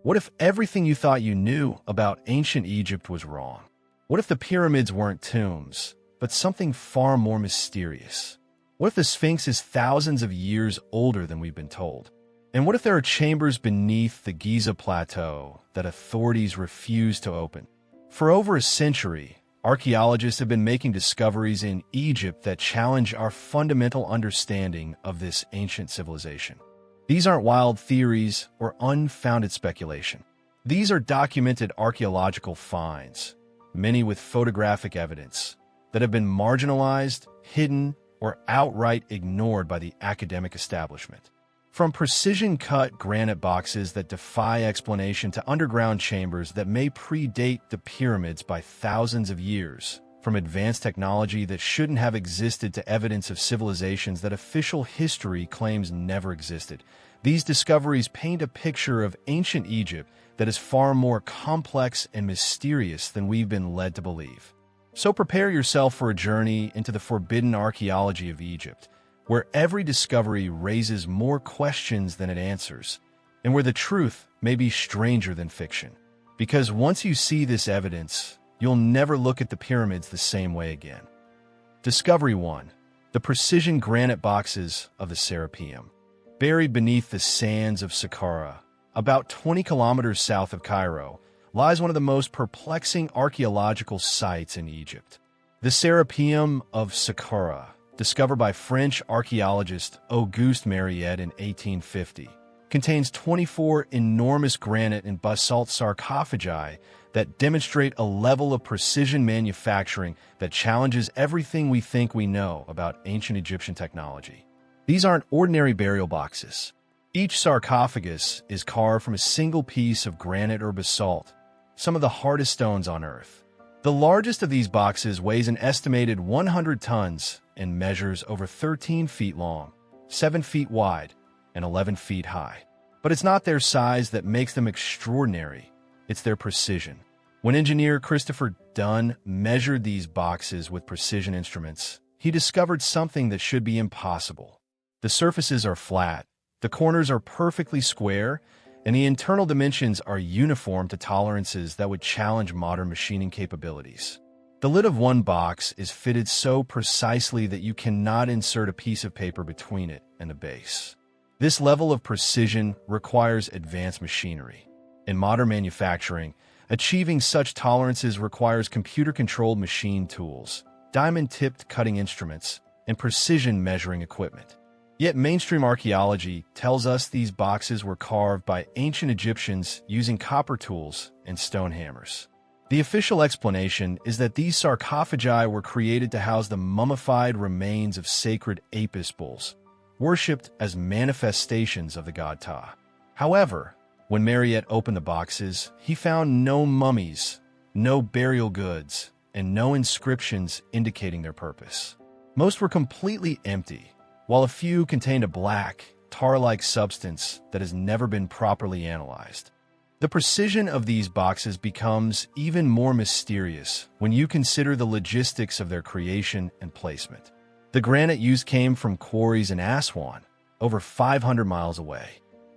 What if everything you thought you knew about ancient Egypt was wrong? What if the pyramids weren't tombs, but something far more mysterious? What if the Sphinx is thousands of years older than we've been told? And what if there are chambers beneath the Giza Plateau that authorities refuse to open? For over a century, archaeologists have been making discoveries in Egypt that challenge our fundamental understanding of this ancient civilization. These aren't wild theories or unfounded speculation. These are documented archaeological finds, many with photographic evidence, that have been marginalized, hidden, or outright ignored by the academic establishment. From precision-cut granite boxes that defy explanation to underground chambers that may predate the pyramids by thousands of years, from advanced technology that shouldn't have existed to evidence of civilizations that official history claims never existed, these discoveries paint a picture of ancient Egypt that is far more complex and mysterious than we've been led to believe. So prepare yourself for a journey into the forbidden archaeology of Egypt, where every discovery raises more questions than it answers, and where the truth may be stranger than fiction. Because once you see this evidence, you'll never look at the pyramids the same way again. Discovery 1. The precision granite boxes of the Serapeum. Buried beneath the sands of Saqqara, about 20 kilometers south of Cairo, lies one of the most perplexing archaeological sites in Egypt. The Serapeum of Saqqara, discovered by French archaeologist Auguste Mariette in 1850, contains 24 enormous granite and basalt sarcophagi that demonstrate a level of precision manufacturing that challenges everything we think we know about ancient Egyptian technology. These aren't ordinary burial boxes. Each sarcophagus is carved from a single piece of granite or basalt, some of the hardest stones on Earth. The largest of these boxes weighs an estimated 100 tons and measures over 13 feet long, 7 feet wide, and 11 feet high. But it's not their size that makes them extraordinary, it's their precision. When engineer Christopher Dunn measured these boxes with precision instruments, he discovered something that should be impossible. The surfaces are flat, the corners are perfectly square, and the internal dimensions are uniform to tolerances that would challenge modern machining capabilities. The lid of one box is fitted so precisely that you cannot insert a piece of paper between it and the base. This level of precision requires advanced machinery. In modern manufacturing, achieving such tolerances requires computer-controlled machine tools, diamond-tipped cutting instruments, and precision measuring equipment. Yet mainstream archaeology tells us these boxes were carved by ancient Egyptians using copper tools and stone hammers. The official explanation is that these sarcophagi were created to house the mummified remains of sacred Apis bulls, worshipped as manifestations of the god Ptah. However, when Mariette opened the boxes, he found no mummies, no burial goods, and no inscriptions indicating their purpose. Most were completely empty, while a few contained a black, tar-like substance that has never been properly analyzed. The precision of these boxes becomes even more mysterious when you consider the logistics of their creation and placement. The granite used came from quarries in Aswan, over 500 miles away.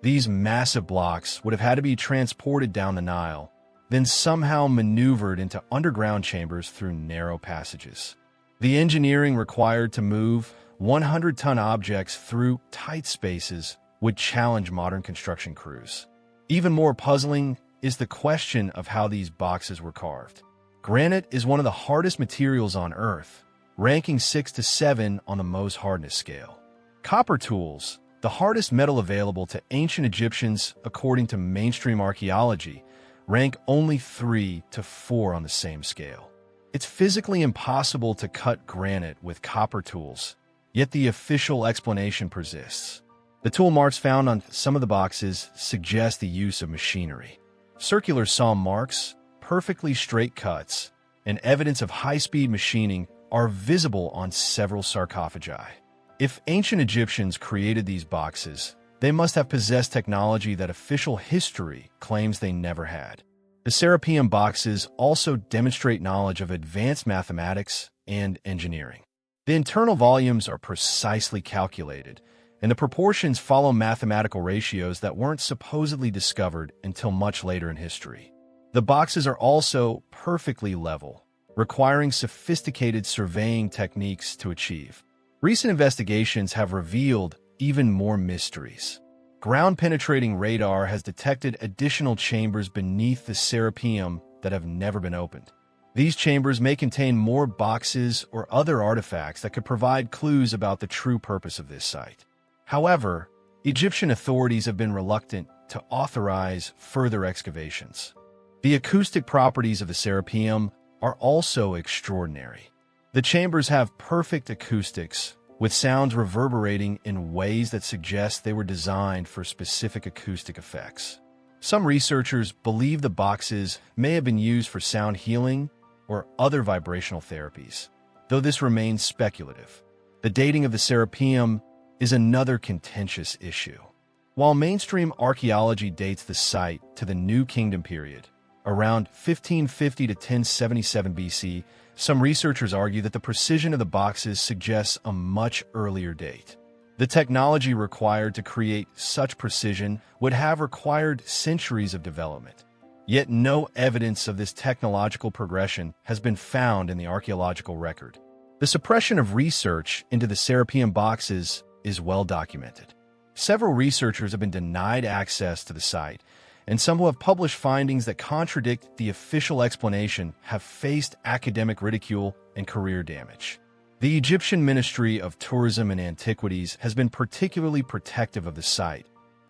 These massive blocks would have had to be transported down the Nile, then somehow maneuvered into underground chambers through narrow passages. The engineering required to move 100-ton objects through tight spaces would challenge modern construction crews. Even more puzzling is the question of how these boxes were carved. Granite is one of the hardest materials on Earth, ranking 6 to 7 on the Mohs hardness scale. Copper tools, the hardest metal available to ancient Egyptians according to mainstream archaeology, rank only 3 to 4 on the same scale. It's physically impossible to cut granite with copper tools, yet the official explanation persists. The tool marks found on some of the boxes suggest the use of machinery. Circular saw marks, perfectly straight cuts, and evidence of high-speed machining are visible on several sarcophagi. If ancient Egyptians created these boxes, they must have possessed technology that official history claims they never had. The Serapeum boxes also demonstrate knowledge of advanced mathematics and engineering. The internal volumes are precisely calculated, and the proportions follow mathematical ratios that weren't supposedly discovered until much later in history. The boxes are also perfectly level, requiring sophisticated surveying techniques to achieve. Recent investigations have revealed even more mysteries. Ground-penetrating radar has detected additional chambers beneath the Serapeum that have never been opened. These chambers may contain more boxes or other artifacts that could provide clues about the true purpose of this site. However, Egyptian authorities have been reluctant to authorize further excavations. The acoustic properties of the Serapeum are also extraordinary. The chambers have perfect acoustics, with sounds reverberating in ways that suggest they were designed for specific acoustic effects. Some researchers believe the boxes may have been used for sound healing or other vibrational therapies, though this remains speculative. The dating of the Serapeum is another contentious issue. While mainstream archaeology dates the site to the New Kingdom period, around 1550 to 1077 BC, some researchers argue that the precision of the boxes suggests a much earlier date. The technology required to create such precision would have required centuries of development. Yet no evidence of this technological progression has been found in the archaeological record. The suppression of research into the Serapeum boxes is well documented. Several researchers have been denied access to the site, and some who have published findings that contradict the official explanation have faced academic ridicule and career damage. The Egyptian Ministry of Tourism and Antiquities has been particularly protective of the site,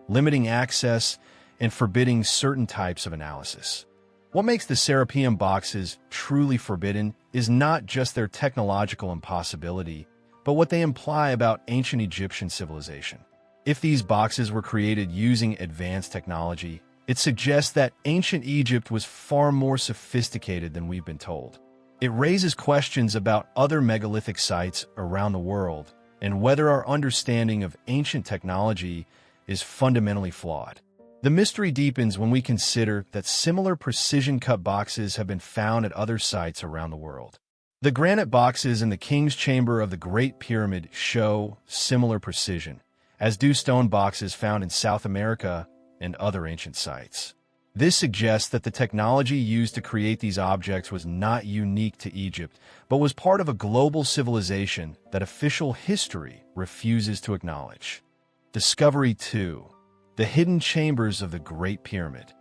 limiting access and forbidding certain types of analysis. What makes the Serapeum boxes truly forbidden is not just their technological impossibility, but what they imply about ancient Egyptian civilization. If these boxes were created using advanced technology, it suggests that ancient Egypt was far more sophisticated than we've been told. It raises questions about other megalithic sites around the world and whether our understanding of ancient technology is fundamentally flawed. The mystery deepens when we consider that similar precision-cut boxes have been found at other sites around the world. The granite boxes in the King's Chamber of the Great Pyramid show similar precision, as do stone boxes found in South America and other ancient sites. This suggests that the technology used to create these objects was not unique to Egypt, but was part of a global civilization that official history refuses to acknowledge. Discovery 2. The hidden chambers of the Great Pyramid.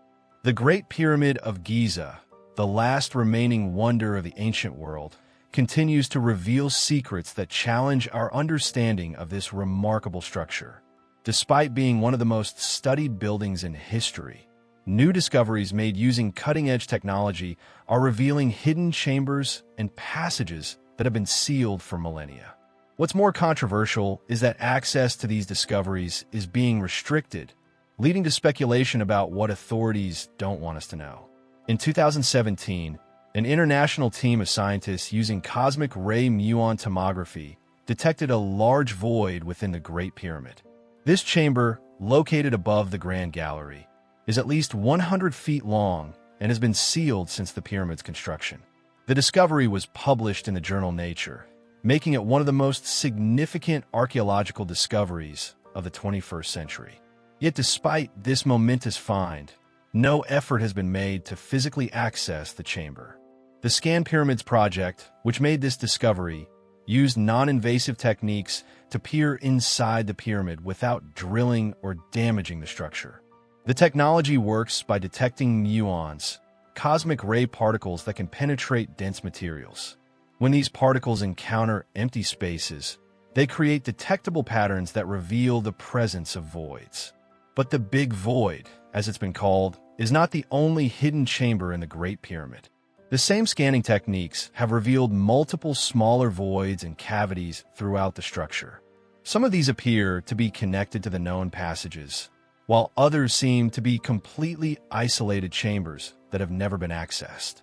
The Great Pyramid of Giza, the last remaining wonder of the ancient world, continues to reveal secrets that challenge our understanding of this remarkable structure. Despite being one of the most studied buildings in history, new discoveries made using cutting-edge technology are revealing hidden chambers and passages that have been sealed for millennia. What's more controversial is that access to these discoveries is being restricted, leading to speculation about what authorities don't want us to know. In 2017, an international team of scientists using cosmic ray muon tomography detected a large void within the Great Pyramid. This chamber, located above the Grand Gallery, is at least 100 feet long and has been sealed since the pyramid's construction. The discovery was published in the journal Nature, making it one of the most significant archaeological discoveries of the 21st century. Yet despite this momentous find, no effort has been made to physically access the chamber. The Scan Pyramids project, which made this discovery, used non-invasive techniques to peer inside the pyramid without drilling or damaging the structure. The technology works by detecting muons, cosmic ray particles that can penetrate dense materials. When these particles encounter empty spaces, they create detectable patterns that reveal the presence of voids. But the Big Void, as it's been called, is not the only hidden chamber in the Great Pyramid. The same scanning techniques have revealed multiple smaller voids and cavities throughout the structure. Some of these appear to be connected to the known passages, while others seem to be completely isolated chambers that have never been accessed.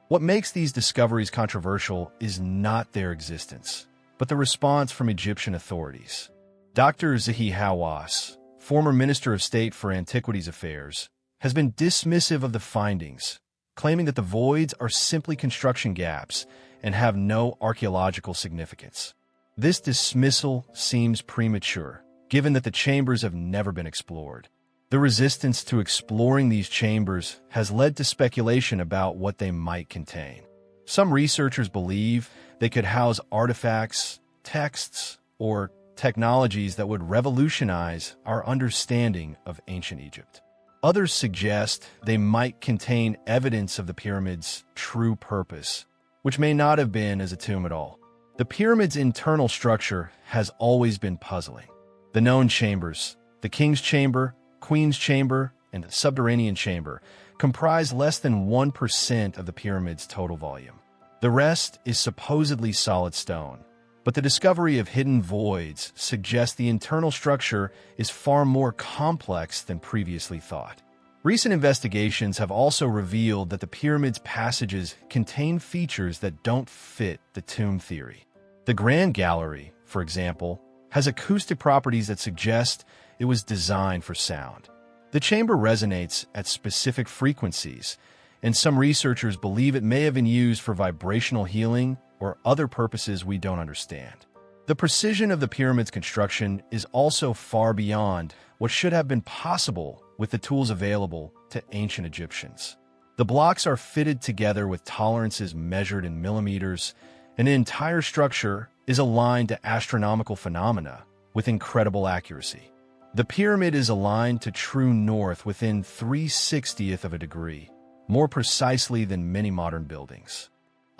What makes these discoveries controversial is not their existence, but the response from Egyptian authorities. Dr. Zahi Hawass, former Minister of State for Antiquities Affairs, has been dismissive of the findings, claiming that the voids are simply construction gaps and have no archaeological significance. This dismissal seems premature, given that the chambers have never been explored. The resistance to exploring these chambers has led to speculation about what they might contain. Some researchers believe they could house artifacts, texts, or technologies that would revolutionize our understanding of ancient Egypt. Others suggest they might contain evidence of the pyramid's true purpose, which may not have been as a tomb at all. The pyramid's internal structure has always been puzzling. The known chambers, the King's Chamber, Queen's Chamber, and the Subterranean Chamber, comprise less than 1% of the pyramid's total volume. The rest is supposedly solid stone, but the discovery of hidden voids suggests the internal structure is far more complex than previously thought. Recent investigations have also revealed that the pyramid's passages contain features that don't fit the tomb theory. The Grand Gallery, for example, has acoustic properties that suggest it was designed for sound. The chamber resonates at specific frequencies, and some researchers believe it may have been used for vibrational healing or other purposes we don't understand. The precision of the pyramid's construction is also far beyond what should have been possible with the tools available to ancient Egyptians. The blocks are fitted together with tolerances measured in millimeters, and the entire structure is aligned to astronomical phenomena with incredible accuracy. The pyramid is aligned to true north within 3/60th of a degree, more precisely than many modern buildings.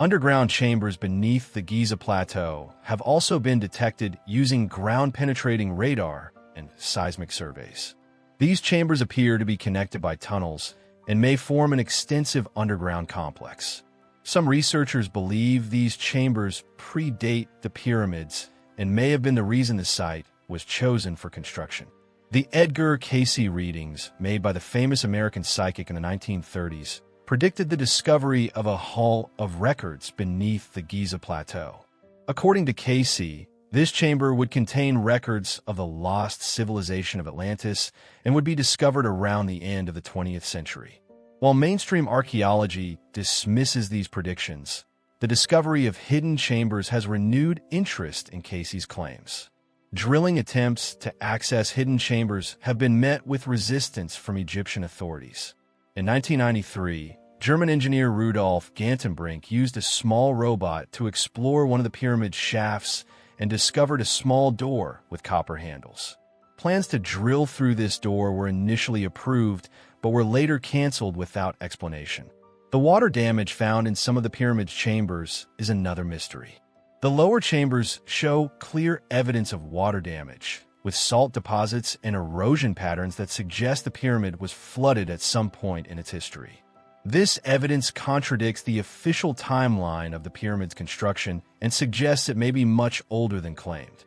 Underground chambers beneath the Giza Plateau have also been detected using ground-penetrating radar and seismic surveys. These chambers appear to be connected by tunnels and may form an extensive underground complex. Some researchers believe these chambers predate the pyramids and may have been the reason the site was chosen for construction. The Edgar Cayce readings made by the famous American psychic in the 1930s predicted the discovery of a hall of records beneath the Giza Plateau. According to Cayce, this chamber would contain records of the lost civilization of Atlantis and would be discovered around the end of the 20th century. While mainstream archaeology dismisses these predictions, the discovery of hidden chambers has renewed interest in Cayce's claims. Drilling attempts to access hidden chambers have been met with resistance from Egyptian authorities. In 1993, German engineer Rudolf Gantenbrink used a small robot to explore one of the pyramid's shafts and discovered a small door with copper handles. Plans to drill through this door were initially approved, but were later canceled without explanation. The water damage found in some of the pyramid's chambers is another mystery. The lower chambers show clear evidence of water damage, with salt deposits and erosion patterns that suggest the pyramid was flooded at some point in its history. This evidence contradicts the official timeline of the pyramid's construction and suggests it may be much older than claimed.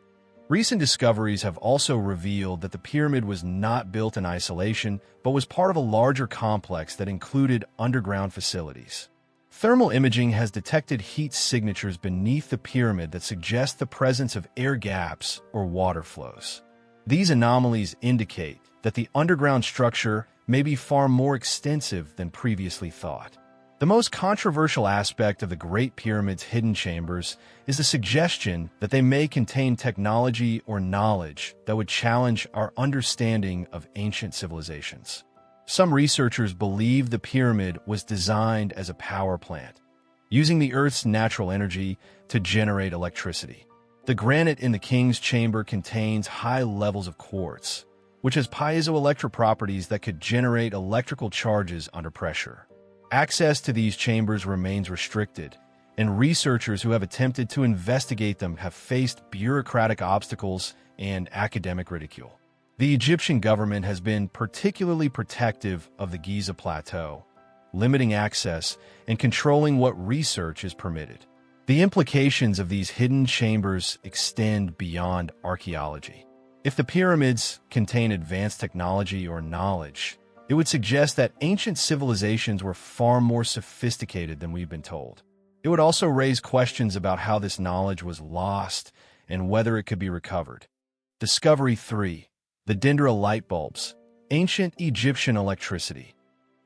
Recent discoveries have also revealed that the pyramid was not built in isolation, but was part of a larger complex that included underground facilities. Thermal imaging has detected heat signatures beneath the pyramid that suggest the presence of air gaps or water flows. These anomalies indicate that the underground structure may be far more extensive than previously thought. The most controversial aspect of the Great Pyramid's hidden chambers is the suggestion that they may contain technology or knowledge that would challenge our understanding of ancient civilizations. Some researchers believe the pyramid was designed as a power plant, using the Earth's natural energy to generate electricity. The granite in the King's Chamber contains high levels of quartz, which has piezoelectric properties that could generate electrical charges under pressure. Access to these chambers remains restricted, and researchers who have attempted to investigate them have faced bureaucratic obstacles and academic ridicule. The Egyptian government has been particularly protective of the Giza Plateau, limiting access and controlling what research is permitted. The implications of these hidden chambers extend beyond archaeology. If the pyramids contain advanced technology or knowledge, it would suggest that ancient civilizations were far more sophisticated than we've been told. It would also raise questions about how this knowledge was lost and whether it could be recovered. Discovery 3. The Dendera light bulbs, ancient Egyptian electricity.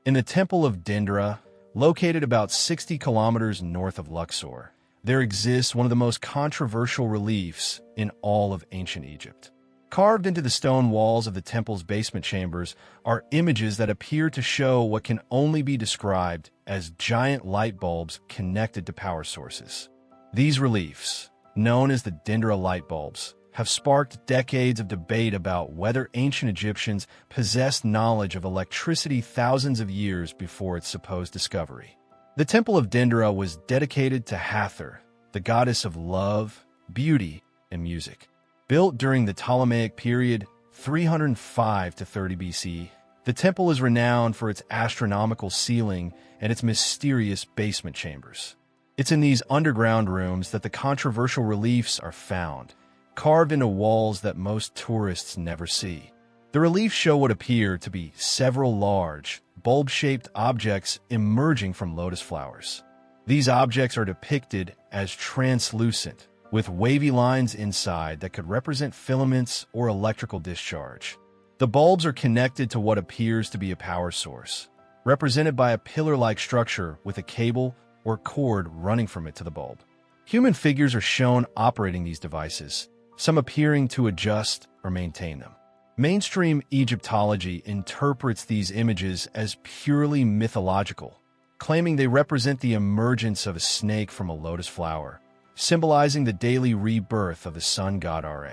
In the Temple of Dendera, located about 60 kilometers north of Luxor, there exists one of the most controversial reliefs in all of ancient Egypt. Carved into the stone walls of the temple's basement chambers are images that appear to show what can only be described as giant light bulbs connected to power sources. These reliefs, known as the Dendera light bulbs, have sparked decades of debate about whether ancient Egyptians possessed knowledge of electricity thousands of years before its supposed discovery. The Temple of Dendera was dedicated to Hathor, the goddess of love, beauty, and music. Built during the Ptolemaic period, 305 to 30 BC, the temple is renowned for its astronomical ceiling and its mysterious basement chambers. It's in these underground rooms that the controversial reliefs are found, carved into walls that most tourists never see. The reliefs show what appear to be several large, bulb-shaped objects emerging from lotus flowers. These objects are depicted as translucent, with wavy lines inside that could represent filaments or electrical discharge. The bulbs are connected to what appears to be a power source, represented by a pillar-like structure with a cable or cord running from it to the bulb. Human figures are shown operating these devices, some appearing to adjust or maintain them. Mainstream Egyptology interprets these images as purely mythological, claiming they represent the emergence of a snake from a lotus flower, symbolizing the daily rebirth of the sun god Ra.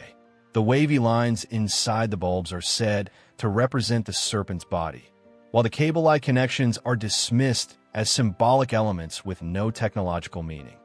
The wavy lines inside the bulbs are said to represent the serpent's body, while the cable-like connections are dismissed as symbolic elements with no technological meaning.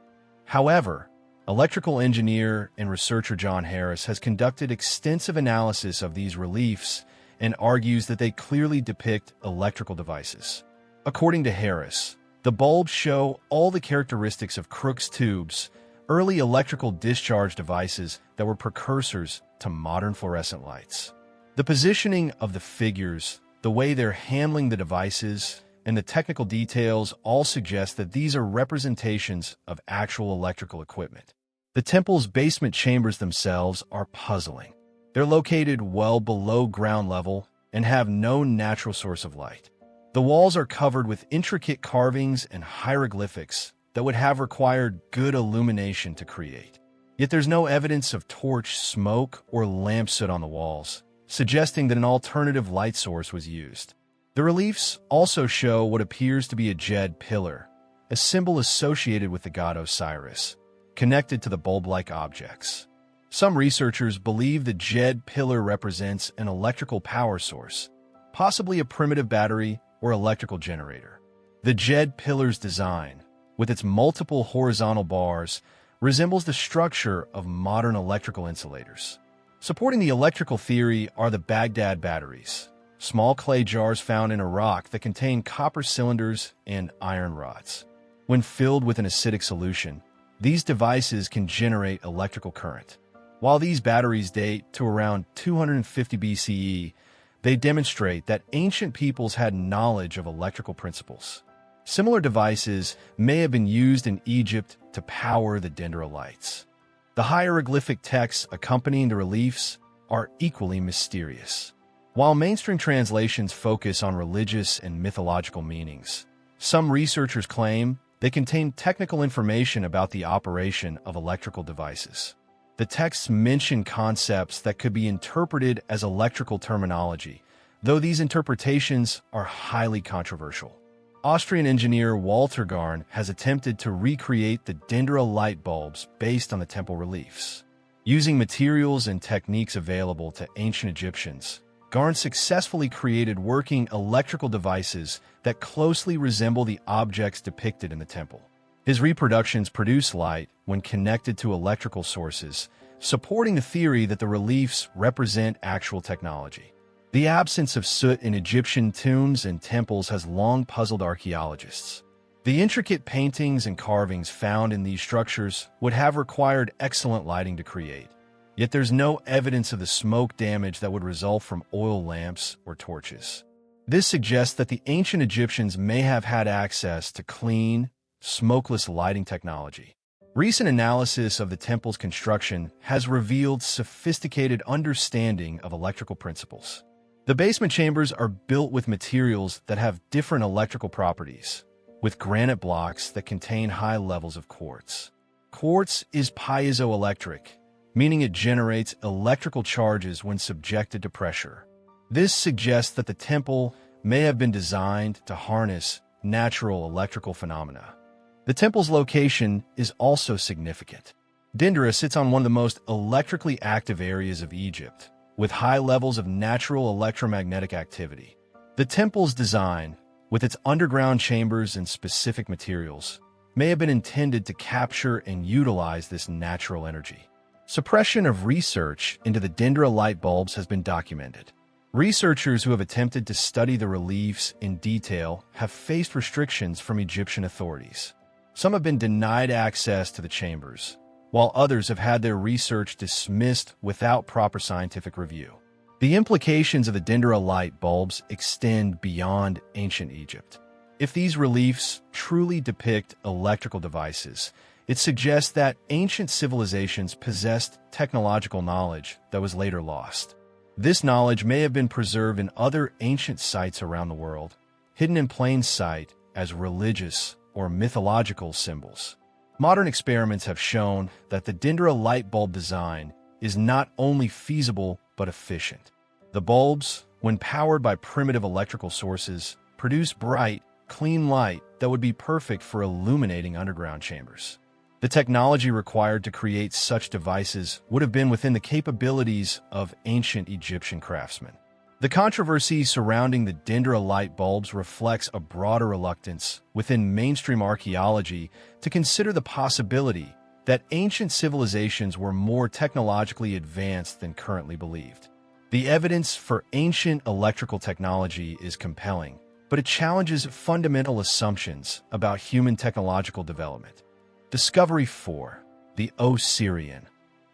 However, electrical engineer and researcher John Harris has conducted extensive analysis of these reliefs and argues that they clearly depict electrical devices. According to Harris, the bulbs show all the characteristics of Crookes tubes, early electrical discharge devices that were precursors to modern fluorescent lights. The positioning of the figures, the way they're handling the devices, and the technical details all suggest that these are representations of actual electrical equipment. The temple's basement chambers themselves are puzzling. They're located well below ground level and have no natural source of light. The walls are covered with intricate carvings and hieroglyphics that would have required good illumination to create. Yet there's no evidence of torch, smoke, or lamp soot on the walls, suggesting that an alternative light source was used. The reliefs also show what appears to be a jed pillar, a symbol associated with the god Osiris, connected to the bulb-like objects. Some researchers believe the jed pillar represents an electrical power source, possibly a primitive battery or electrical generator. The jed pillar's design, with its multiple horizontal bars, resembles the structure of modern electrical insulators. Supporting the electrical theory are the Baghdad batteries, small clay jars found in Iraq that contain copper cylinders and iron rods. When filled with an acidic solution, these devices can generate electrical current. While these batteries date to around 250 BCE, they demonstrate that ancient peoples had knowledge of electrical principles. Similar devices may have been used in Egypt to power the Dendera lights. The hieroglyphic texts accompanying the reliefs are equally mysterious. While mainstream translations focus on religious and mythological meanings, some researchers claim they contain technical information about the operation of electrical devices. The texts mention concepts that could be interpreted as electrical terminology, though these interpretations are highly controversial. Austrian engineer Walter Garn has attempted to recreate the Dendera light bulbs based on the temple reliefs. Using materials and techniques available to ancient Egyptians, Garn successfully created working electrical devices that closely resemble the objects depicted in the temple. His reproductions produce light when connected to electrical sources, supporting the theory that the reliefs represent actual technology. The absence of soot in Egyptian tombs and temples has long puzzled archaeologists. The intricate paintings and carvings found in these structures would have required excellent lighting to create. Yet there's no evidence of the smoke damage that would result from oil lamps or torches. This suggests that the ancient Egyptians may have had access to clean, smokeless lighting technology. Recent analysis of the temple's construction has revealed sophisticated understanding of electrical principles. The basement chambers are built with materials that have different electrical properties, with granite blocks that contain high levels of quartz. Quartz is piezoelectric, meaning it generates electrical charges when subjected to pressure. This suggests that the temple may have been designed to harness natural electrical phenomena. The temple's location is also significant. Dendera sits on one of the most electrically active areas of Egypt, with high levels of natural electromagnetic activity. The temple's design, with its underground chambers and specific materials, may have been intended to capture and utilize this natural energy. Suppression of research into the Dendera light bulbs has been documented. Researchers who have attempted to study the reliefs in detail have faced restrictions from Egyptian authorities. Some have been denied access to the chambers, while others have had their research dismissed without proper scientific review. The implications of the Dendera light bulbs extend beyond ancient Egypt. If these reliefs truly depict electrical devices, it suggests that ancient civilizations possessed technological knowledge that was later lost. This knowledge may have been preserved in other ancient sites around the world, hidden in plain sight as religious or mythological symbols. Modern experiments have shown that the Dendera light bulb design is not only feasible but efficient. The bulbs, when powered by primitive electrical sources, produce bright, clean light that would be perfect for illuminating underground chambers. The technology required to create such devices would have been within the capabilities of ancient Egyptian craftsmen. The controversy surrounding the Dendera light bulbs reflects a broader reluctance within mainstream archaeology to consider the possibility that ancient civilizations were more technologically advanced than currently believed. The evidence for ancient electrical technology is compelling, but it challenges fundamental assumptions about human technological development. Discovery 4. The Osirian,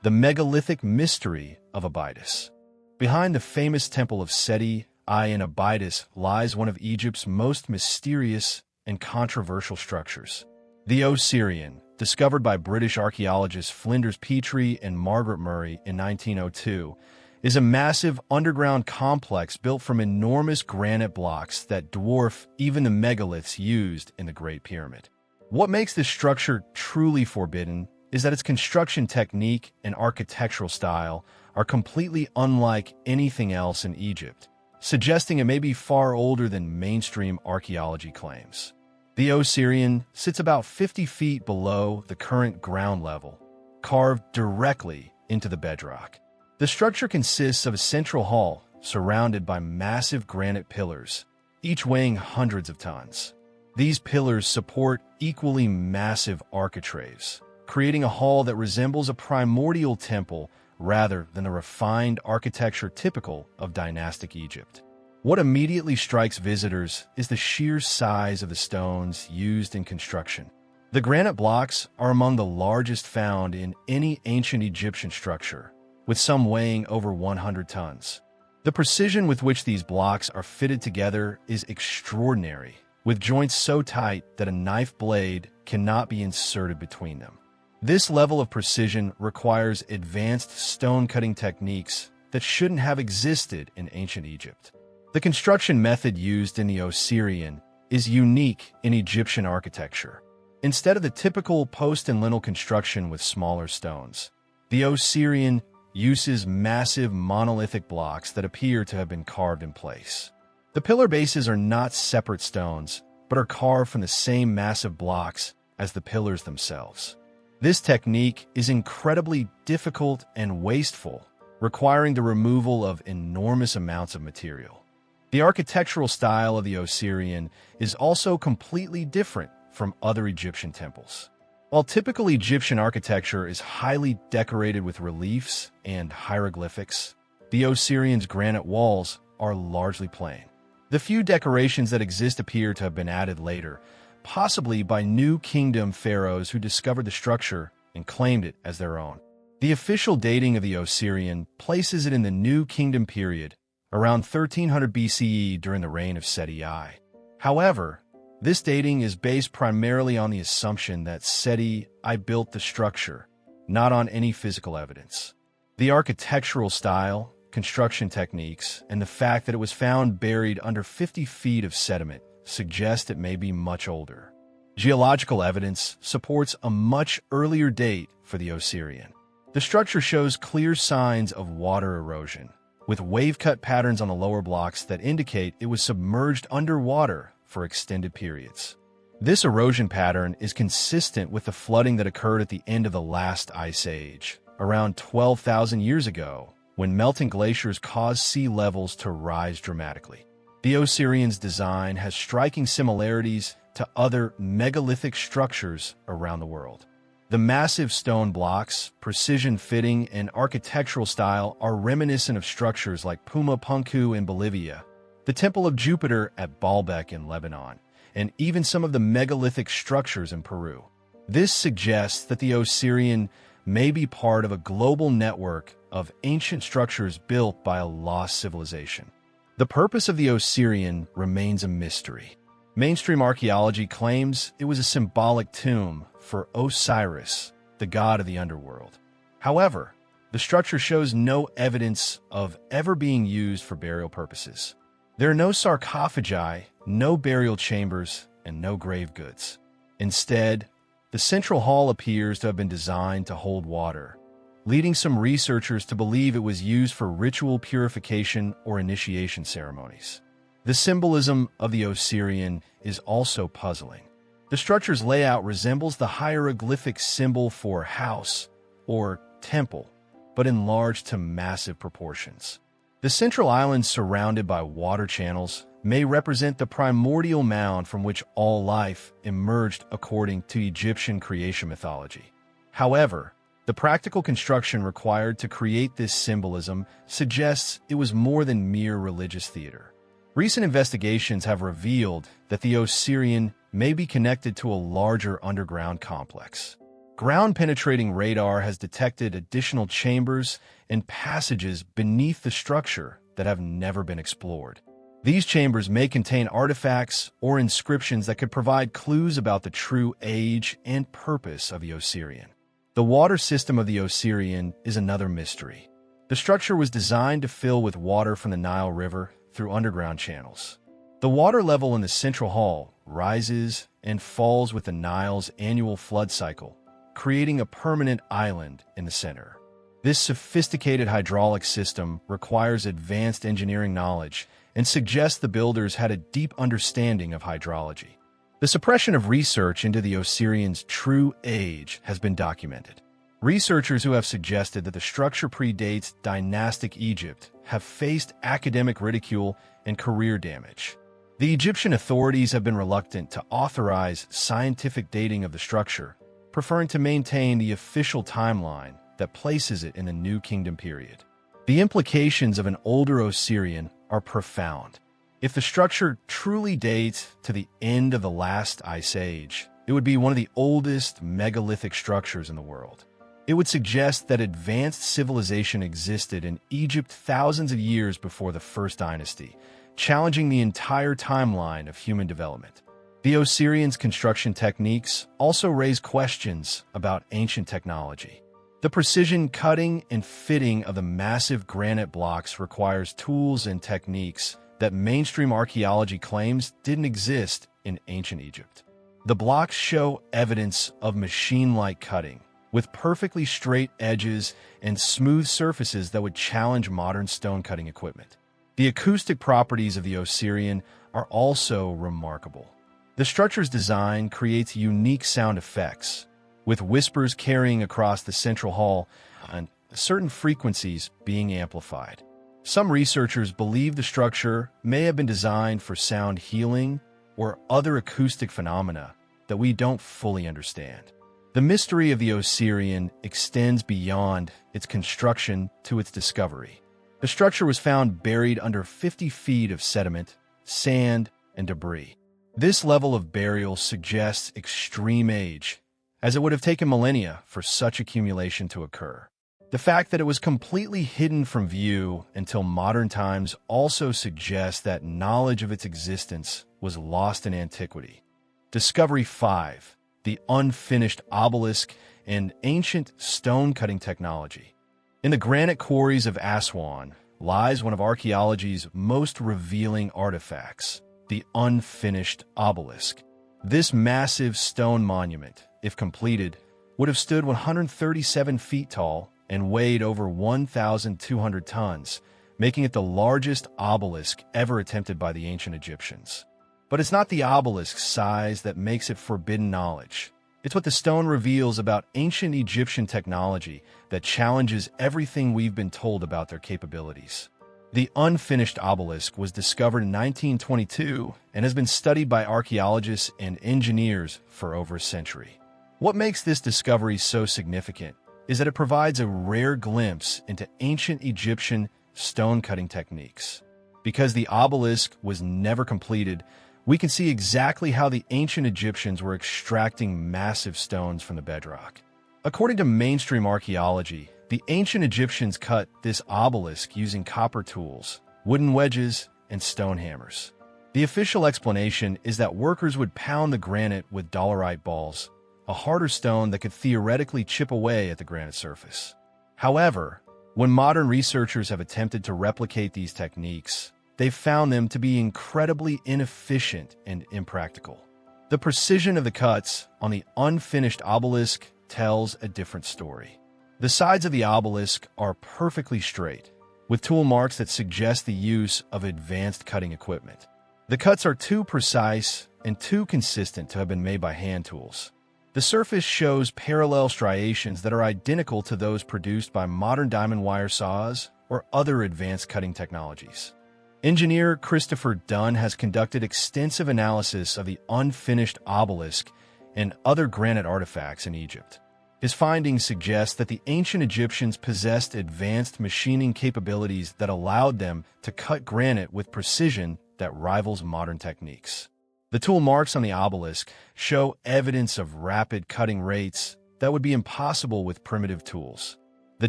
the megalithic mystery of Abydos. Behind the famous temple of Seti I in Abydos lies one of Egypt's most mysterious and controversial structures. The Osirian, discovered by British archaeologists Flinders Petrie and Margaret Murray in 1902, is a massive underground complex built from enormous granite blocks that dwarf even the megaliths used in the Great Pyramid. What makes this structure truly forbidden is that its construction technique and architectural style are completely unlike anything else in Egypt, suggesting it may be far older than mainstream archaeology claims. The Osirian sits about 50 feet below the current ground level, carved directly into the bedrock. The structure consists of a central hall surrounded by massive granite pillars, each weighing hundreds of tons. These pillars support equally massive architraves, creating a hall that resembles a primordial temple rather than the refined architecture typical of dynastic Egypt. What immediately strikes visitors is the sheer size of the stones used in construction. The granite blocks are among the largest found in any ancient Egyptian structure, with some weighing over 100 tons. The precision with which these blocks are fitted together is extraordinary, with joints so tight that a knife blade cannot be inserted between them. This level of precision requires advanced stone-cutting techniques that shouldn't have existed in ancient Egypt. The construction method used in the Osirian is unique in Egyptian architecture. Instead of the typical post and lintel construction with smaller stones, the Osirian uses massive monolithic blocks that appear to have been carved in place. The pillar bases are not separate stones, but are carved from the same massive blocks as the pillars themselves. This technique is incredibly difficult and wasteful, requiring the removal of enormous amounts of material. The architectural style of the Osirian is also completely different from other Egyptian temples. While typical Egyptian architecture is highly decorated with reliefs and hieroglyphics, the Osirian's granite walls are largely plain. The few decorations that exist appear to have been added later, possibly by New Kingdom pharaohs who discovered the structure and claimed it as their own. The official dating of the Osirian places it in the New Kingdom period, around 1300 BCE during the reign of Seti I. However, this dating is based primarily on the assumption that Seti I built the structure, not on any physical evidence. The architectural style, construction techniques, and the fact that it was found buried under 50 feet of sediment suggest it may be much older. Geological evidence supports a much earlier date for the Osirian. The structure shows clear signs of water erosion, with wave-cut patterns on the lower blocks that indicate it was submerged underwater for extended periods. This erosion pattern is consistent with the flooding that occurred at the end of the last ice age, around 12,000 years ago, when melting glaciers caused sea levels to rise dramatically. The Osirian's design has striking similarities to other megalithic structures around the world. The massive stone blocks, precision fitting, and architectural style are reminiscent of structures like Puma Punku in Bolivia, the Temple of Jupiter at Baalbek in Lebanon, and even some of the megalithic structures in Peru. This suggests that the Osirian may be part of a global network of ancient structures built by a lost civilization. The purpose of the Osirian remains a mystery. Mainstream archaeology claims it was a symbolic tomb for Osiris, the god of the underworld. However, the structure shows no evidence of ever being used for burial purposes. There are no sarcophagi, no burial chambers, and no grave goods. Instead, the central hall appears to have been designed to hold water, leading some researchers to believe it was used for ritual purification or initiation ceremonies. The symbolism of the Osirian is also puzzling. The structure's layout resembles the hieroglyphic symbol for house or temple, but enlarged to massive proportions. The central island surrounded by water channels may represent the primordial mound from which all life emerged according to Egyptian creation mythology. However, the practical construction required to create this symbolism suggests it was more than mere religious theater. Recent investigations have revealed that the Osirian may be connected to a larger underground complex. Ground-penetrating radar has detected additional chambers and passages beneath the structure that have never been explored. These chambers may contain artifacts or inscriptions that could provide clues about the true age and purpose of the Osirian. The water system of the Osirian is another mystery. The structure was designed to fill with water from the Nile River through underground channels. The water level in the central hall rises and falls with the Nile's annual flood cycle, creating a permanent island in the center. This sophisticated hydraulic system requires advanced engineering knowledge and suggests the builders had a deep understanding of hydrology. The suppression of research into the Osirian's true age has been documented. Researchers who have suggested that the structure predates dynastic Egypt have faced academic ridicule and career damage. The Egyptian authorities have been reluctant to authorize scientific dating of the structure, preferring to maintain the official timeline that places it in the New Kingdom period. The implications of an older Osirian are profound. If the structure truly dates to the end of the last ice age, it would be one of the oldest megalithic structures in the world. It would suggest that advanced civilization existed in Egypt thousands of years before the First Dynasty, challenging the entire timeline of human development. The Osirian's construction techniques also raise questions about ancient technology. The precision cutting and fitting of the massive granite blocks requires tools and techniques that mainstream archaeology claims didn't exist in ancient Egypt. The blocks show evidence of machine-like cutting, with perfectly straight edges and smooth surfaces that would challenge modern stone-cutting equipment. The acoustic properties of the Osirian are also remarkable. The structure's design creates unique sound effects, with whispers carrying across the central hall and certain frequencies being amplified. Some researchers believe the structure may have been designed for sound healing or other acoustic phenomena that we don't fully understand. The mystery of the Osirian extends beyond its construction to its discovery. The structure was found buried under 50 feet of sediment, sand, and debris. This level of burial suggests extreme age, as it would have taken millennia for such accumulation to occur. The fact that it was completely hidden from view until modern times also suggests that knowledge of its existence was lost in antiquity. Discovery 5. The unfinished obelisk and ancient stone-cutting technology. In the granite quarries of Aswan lies one of archaeology's most revealing artifacts, the unfinished obelisk. This massive stone monument, if completed, would have stood 137 feet tall and weighed over 1,200 tons, making it the largest obelisk ever attempted by the ancient Egyptians. But it's not the obelisk's size that makes it forbidden knowledge. It's what the stone reveals about ancient Egyptian technology that challenges everything we've been told about their capabilities. The unfinished obelisk was discovered in 1922 and has been studied by archaeologists and engineers for over a century. What makes this discovery so significant is that it provides a rare glimpse into ancient Egyptian stone-cutting techniques. Because the obelisk was never completed, we can see exactly how the ancient Egyptians were extracting massive stones from the bedrock. According to mainstream archaeology, the ancient Egyptians cut this obelisk using copper tools, wooden wedges, and stone hammers. The official explanation is that workers would pound the granite with dolerite balls, a harder stone that could theoretically chip away at the granite surface. However, when modern researchers have attempted to replicate these techniques, they've found them to be incredibly inefficient and impractical. The precision of the cuts on the unfinished obelisk tells a different story. The sides of the obelisk are perfectly straight, with tool marks that suggest the use of advanced cutting equipment. The cuts are too precise and too consistent to have been made by hand tools. The surface shows parallel striations that are identical to those produced by modern diamond wire saws or other advanced cutting technologies. Engineer Christopher Dunn has conducted extensive analysis of the unfinished obelisk and other granite artifacts in Egypt. His findings suggest that the ancient Egyptians possessed advanced machining capabilities that allowed them to cut granite with precision that rivals modern techniques. The tool marks on the obelisk show evidence of rapid cutting rates that would be impossible with primitive tools. The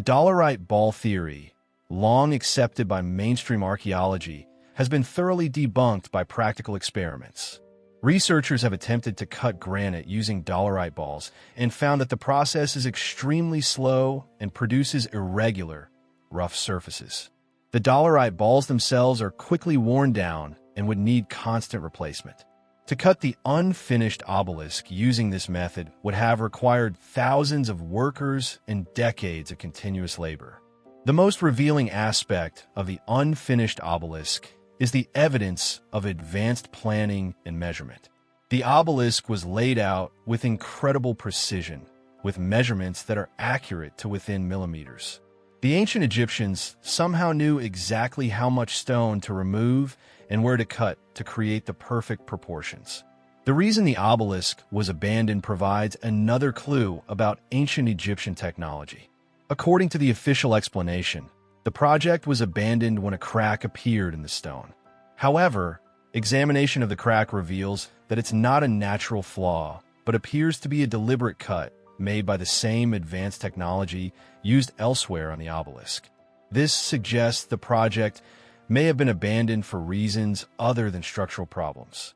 dolerite ball theory, long accepted by mainstream archaeology, has been thoroughly debunked by practical experiments. Researchers have attempted to cut granite using dolerite balls and found that the process is extremely slow and produces irregular, rough surfaces. The dolerite balls themselves are quickly worn down and would need constant replacement. To cut the unfinished obelisk using this method would have required thousands of workers and decades of continuous labor. The most revealing aspect of the unfinished obelisk is the evidence of advanced planning and measurement. The obelisk was laid out with incredible precision, with measurements that are accurate to within millimeters. The ancient Egyptians somehow knew exactly how much stone to remove and where to cut to create the perfect proportions. The reason the obelisk was abandoned provides another clue about ancient Egyptian technology. According to the official explanation, the project was abandoned when a crack appeared in the stone. However, examination of the crack reveals that it's not a natural flaw, but appears to be a deliberate cut made by the same advanced technology used elsewhere on the obelisk. This suggests the project may have been abandoned for reasons other than structural problems.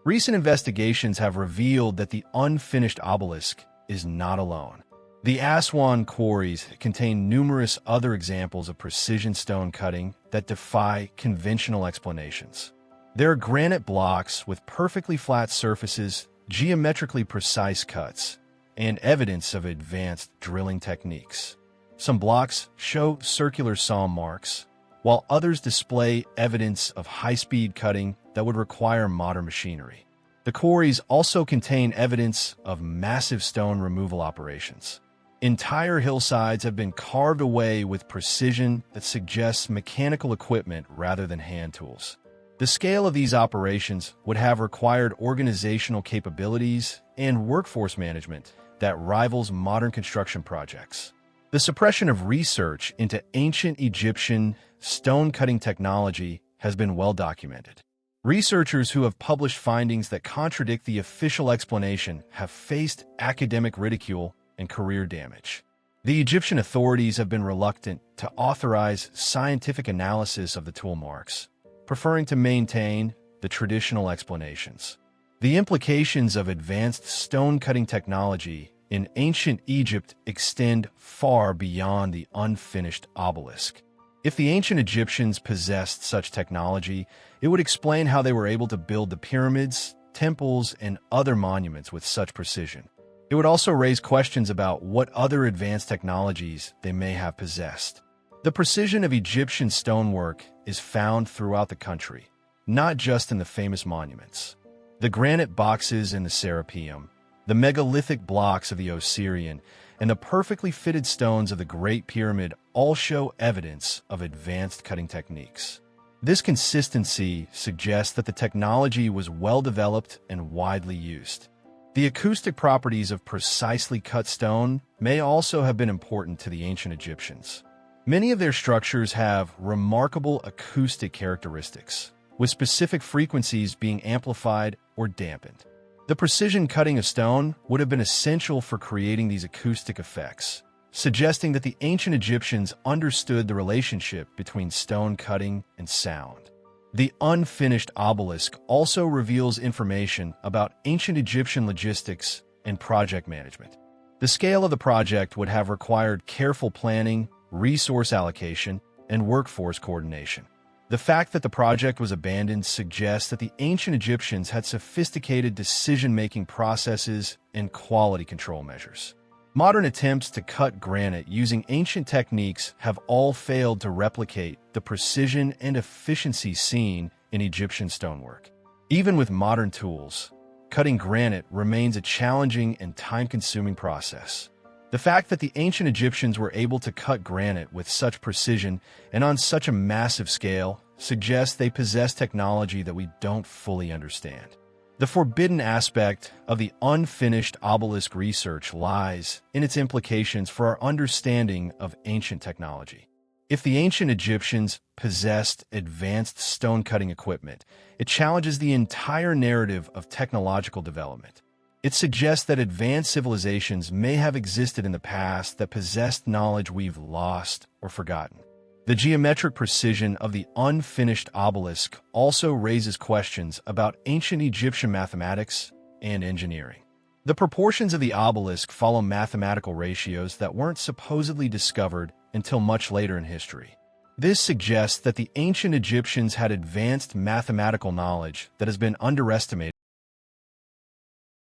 Recent investigations have revealed that the unfinished obelisk is not alone. The Aswan quarries contain numerous other examples of precision stone cutting that defy conventional explanations. There are granite blocks with perfectly flat surfaces, geometrically precise cuts, and evidence of advanced drilling techniques. Some blocks show circular saw marks, while others display evidence of high-speed cutting that would require modern machinery. The quarries also contain evidence of massive stone removal operations. Entire hillsides have been carved away with precision that suggests mechanical equipment rather than hand tools. The scale of these operations would have required organizational capabilities and workforce management that rivals modern construction projects. The suppression of research into ancient Egyptian stone-cutting technology has been well documented. Researchers who have published findings that contradict the official explanation have faced academic ridicule and career damage. The Egyptian authorities have been reluctant to authorize scientific analysis of the tool marks, preferring to maintain the traditional explanations. The implications of advanced stone-cutting technology in ancient Egypt extend far beyond the unfinished obelisk. If the ancient Egyptians possessed such technology, it would explain how they were able to build the pyramids, temples, and other monuments with such precision. It would also raise questions about what other advanced technologies they may have possessed. The precision of Egyptian stonework is found throughout the country, not just in the famous monuments. The granite boxes in the Serapeum, the megalithic blocks of the Osirian, and the perfectly fitted stones of the Great Pyramid all show evidence of advanced cutting techniques. This consistency suggests that the technology was well developed and widely used. The acoustic properties of precisely cut stone may also have been important to the ancient Egyptians. Many of their structures have remarkable acoustic characteristics, with specific frequencies being amplified or dampened. The precision cutting of stone would have been essential for creating these acoustic effects, suggesting that the ancient Egyptians understood the relationship between stone cutting and sound. The unfinished obelisk also reveals information about ancient Egyptian logistics and project management. The scale of the project would have required careful planning, resource allocation, and workforce coordination. The fact that the project was abandoned suggests that the ancient Egyptians had sophisticated decision-making processes and quality control measures. Modern attempts to cut granite using ancient techniques have all failed to replicate the precision and efficiency seen in Egyptian stonework. Even with modern tools, cutting granite remains a challenging and time-consuming process. The fact that the ancient Egyptians were able to cut granite with such precision and on such a massive scale suggests they possess technology that we don't fully understand. The forbidden aspect of the unfinished obelisk research lies in its implications for our understanding of ancient technology. If the ancient Egyptians possessed advanced stone-cutting equipment, it challenges the entire narrative of technological development. It suggests that advanced civilizations may have existed in the past that possessed knowledge we've lost or forgotten. The geometric precision of the unfinished obelisk also raises questions about ancient Egyptian mathematics and engineering. The proportions of the obelisk follow mathematical ratios that weren't supposedly discovered until much later in history. This suggests that the ancient Egyptians had advanced mathematical knowledge that has been underestimated